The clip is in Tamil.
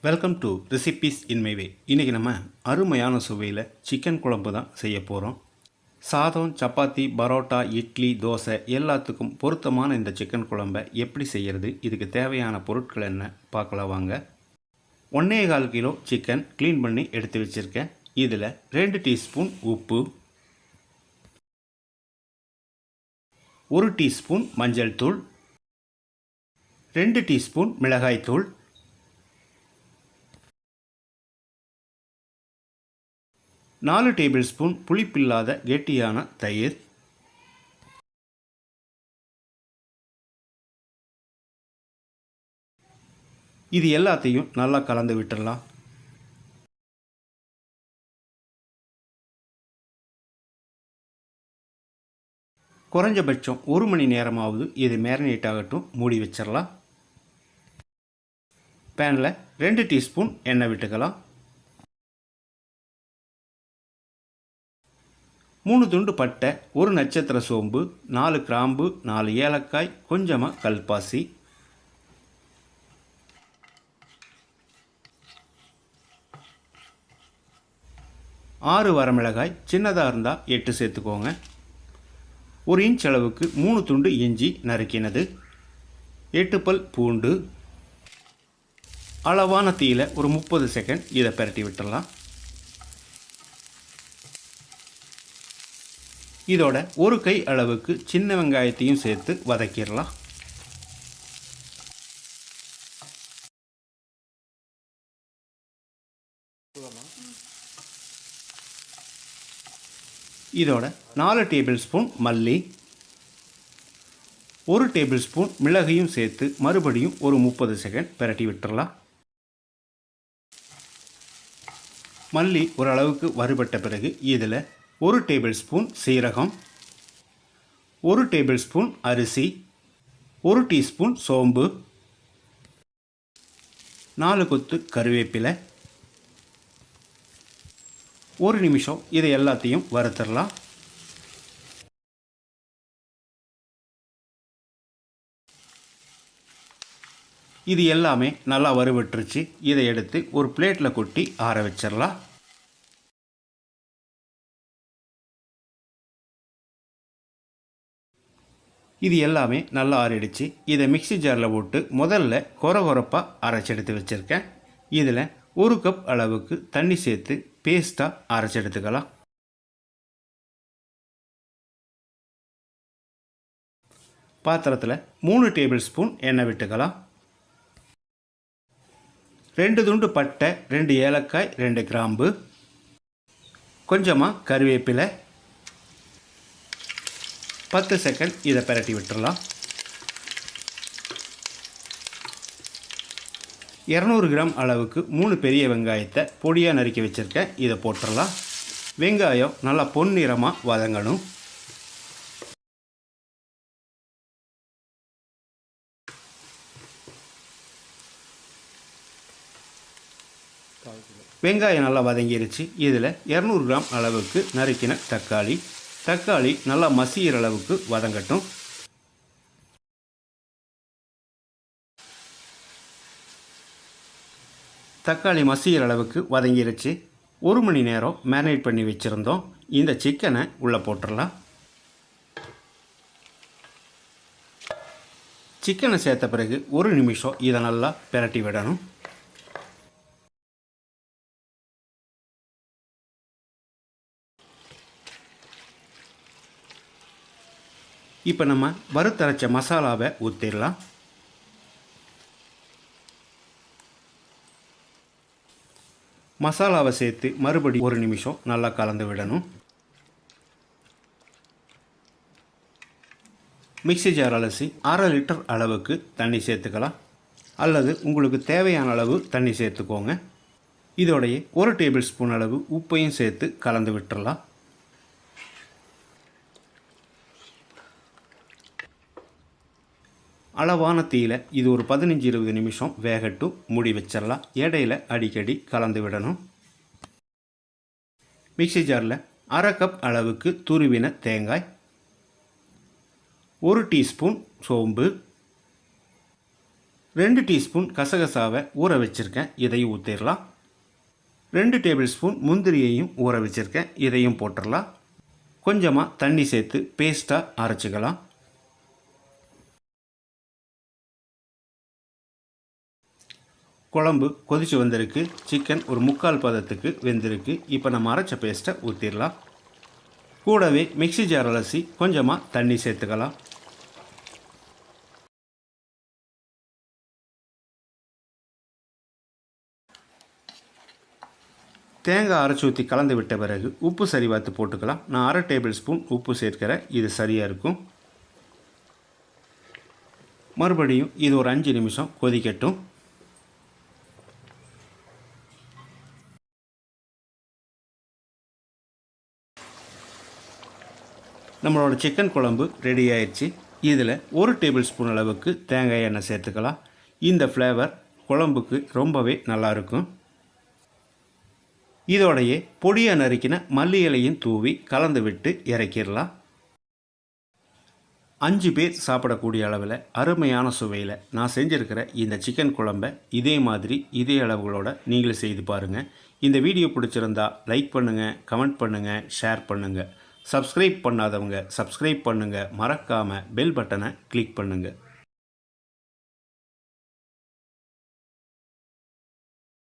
Welcome to recipes in my way. இன்றைக்கி நம்ம அருமையான சுவையில் சிக்கன் குழம்பு தான் செய்ய போகிறோம். சாதம், சப்பாத்தி, பரோட்டா, இட்லி, தோசை எல்லாத்துக்கும் பொருத்தமான இந்த சிக்கன் குழம்பை எப்படி செய்கிறது, இதுக்கு தேவையான பொருட்கள் என்ன பார்க்கலாம் வாங்க. 1.25 கிலோ சிக்கன் க்ளீன் பண்ணி எடுத்து வச்சுருக்கேன். இதில் 2 டீஸ்பூன் உப்பு, 1 டீஸ்பூன் மஞ்சள் தூள், 2 டீஸ்பூன் மிளகாய் தூள், 4 டேபிள் ஸ்பூன் புளிப்பில்லாத கெட்டியான தயிர், இது எல்லாத்தையும் நல்லா கலந்து விட்டுடலாம். குறைஞ்சபட்சம் 1 மணி நேரமாவது இது மேரினேட் ஆகட்டும், மூடி வச்சிடலாம். பேனில் 2 டீஸ்பூன் எண்ணெய் விட்டுக்கலாம். 3 துண்டு பட்டை, 1 நட்சத்திர சோம்பு, 4 கிராம்பு, 4 ஏலக்காய், கொஞ்சமாக கல்பாசி, 6 வரமிளகாய், சின்னதாக இருந்தால் 8 சேர்த்துக்கோங்க. 1 இன்ச் அளவுக்கு 3 துண்டு இஞ்சி நறுக்கினது, 8 பல் பூண்டு. அளவான தீயில் ஒரு 30 செகண்ட் இதை பிரட்டி விட்டுடலாம். இதோட 1 கை அளவுக்கு சின்ன வெங்காயத்தையும் சேர்த்து வதக்கிடலாம். இதோட 4 டேபிள் ஸ்பூன் மல்லி, 1 டேபிள் ஸ்பூன் மிளகையும் சேர்த்து மறுபடியும் ஒரு 30 செகண்ட் பிரட்டி விட்டுடலாம். மல்லி ஓரளவுக்கு வறுபட்ட பிறகு இதில் 1 டேபிள் ஸ்பூன் சீரகம், 1 டேபிள் ஸ்பூன் அரிசி, 1 டீஸ்பூன் சோம்பு, 4 கொத்து கருவேப்பிலை, 1 நிமிஷம் இதை எல்லாத்தையும் வறுத்துடலாம். இது எல்லாமே நல்லா வறுபட்டுருச்சு. இதை எடுத்து ஒரு பிளேட்டில் கொட்டி ஆற வச்சிடலாம். இது எல்லாமே நல்லா ஆறிடுச்சு. இதை மிக்ஸி ஜாரில் போட்டு முதல்ல கொரகொரப்பாக அரைச்செடுத்து வச்சுருக்கேன். இதில் 1 கப் அளவுக்கு தண்ணி சேர்த்து பேஸ்ட்டாக அரைச்செடுத்துக்கலாம். பாத்திரத்தில் 3 டேபிள் ஸ்பூன் எண்ணெய் விட்டுக்கலாம். 2 துண்டு பட்டை, 2 ஏலக்காய், 2 கிராம்பு, கொஞ்சமாக கருவேப்பிலை, 10 செகண்ட் இதை பிரட்டி விட்டுடலாம். 200 கிராம் அளவுக்கு 3 பெரிய வெங்காயத்தை பொடியாக நறுக்கி வச்சுருக்கேன். இதை போட்டுடலாம். வெங்காயம் நல்லா பொன்னிறமாக வதங்கணும். வெங்காயம் நல்லா வதங்கிருச்சு. இதில் 200 கிராம் அளவுக்கு நறுக்கின தக்காளி நல்லா மசிகிற அளவுக்கு வதங்கட்டும். தக்காளி மசிகிற அளவுக்கு வதங்கிருச்சு. 1 மணி நேரம் மேரினேட் பண்ணி வச்சுருந்தோம். இந்த சிக்கனை உள்ளே போட்டுடலாம். சிக்கனை சேர்த்த பிறகு 1 நிமிஷம் இதை நல்லா பிரட்டி விடணும். இப்போ நம்ம வறுத்தரைச்ச மசாலாவை ஊற்றிடலாம். மசாலாவை சேர்த்து மறுபடியும் 1 நிமிஷம் நல்லா கலந்து விடணும். மிக்ஸி ஜார் அலசி 1/2 லிட்டர் அளவுக்கு தண்ணி சேர்த்துக்கலாம். அல்லது உங்களுக்கு தேவையான அளவு தண்ணி சேர்த்துக்கோங்க. இதோடைய 1 டேபிள் ஸ்பூன் அளவு உப்பையும் சேர்த்து கலந்து விட்டுடலாம். அளவான தீயில் இது ஒரு 15-20 நிமிஷம் வேகட்டும், மூடி வச்சிடலாம். இடையில அடிக்கடி கலந்து விடணும். மிக்ஸி ஜாரில் 1/2 கப் அளவுக்கு துருவின தேங்காய், 1 டீஸ்பூன் சோம்பு, 2 டீஸ்பூன் கசகசாவை ஊற வச்சுருக்கேன், இதையும் ஊற்றிடலாம். 2 டேபிள் ஸ்பூன் முந்திரியையும் ஊற வச்சுருக்கேன், இதையும் போட்டுடலாம். கொஞ்சமாக தண்ணி சேர்த்து பேஸ்ட்டாக அரைச்சிக்கலாம். குழம்பு கொதிச்சு வந்திருக்கு. சிக்கன் ஒரு 3/4 பதத்துக்கு வெந்திருக்கு. இப்போ நம்ம அரைச்ச பேஸ்ட்டை ஊற்றிடலாம். கூடவே மிக்ஸி ஜார் அலசி கொஞ்சமாக தண்ணி சேர்த்துக்கலாம். தேங்காய் அரைச்சி ஊற்றி கலந்து விட்ட பிறகு உப்பு சரி பார்த்து போட்டுக்கலாம். நான் 1/2 டேபிள் ஸ்பூன் உப்பு சேர்க்கிறேன், இது சரியாக இருக்கும். மறுபடியும் இது ஒரு 5 நிமிஷம் கொதிக்கட்டும். நம்மளோட சிக்கன் குழம்பு ரெடி ஆயிடுச்சு. இதில் 1 டேபிள் ஸ்பூன் அளவுக்கு தேங்காய் எண்ணெய் சேர்த்துக்கலாம். இந்த ஃப்ளேவர் குழம்புக்கு ரொம்பவே நல்லாயிருக்கும். இதோடையே பொடியாக நறுக்கின மல்லி இலையும் தூவி கலந்து விட்டு இறக்கிடலாம். 5 பேர் சாப்பிடக்கூடிய அளவில் அருமையான சுவையில் நான் செஞ்சுருக்கிற இந்த சிக்கன் குழம்பை இதே மாதிரி இதே அளவுகளோடு நீங்களும் செய்து பாருங்கள். இந்த வீடியோ பிடிச்சிருந்தா லைக் பண்ணுங்கள், கமெண்ட் பண்ணுங்கள், ஷேர் பண்ணுங்கள். சப்ஸ்கிரைப் பண்ணாதவங்க சப்ஸ்கிரைப் பண்ணுங்கள். மறக்காமல் பெல் பட்டனை கிளிக் பண்ணுங்கள்.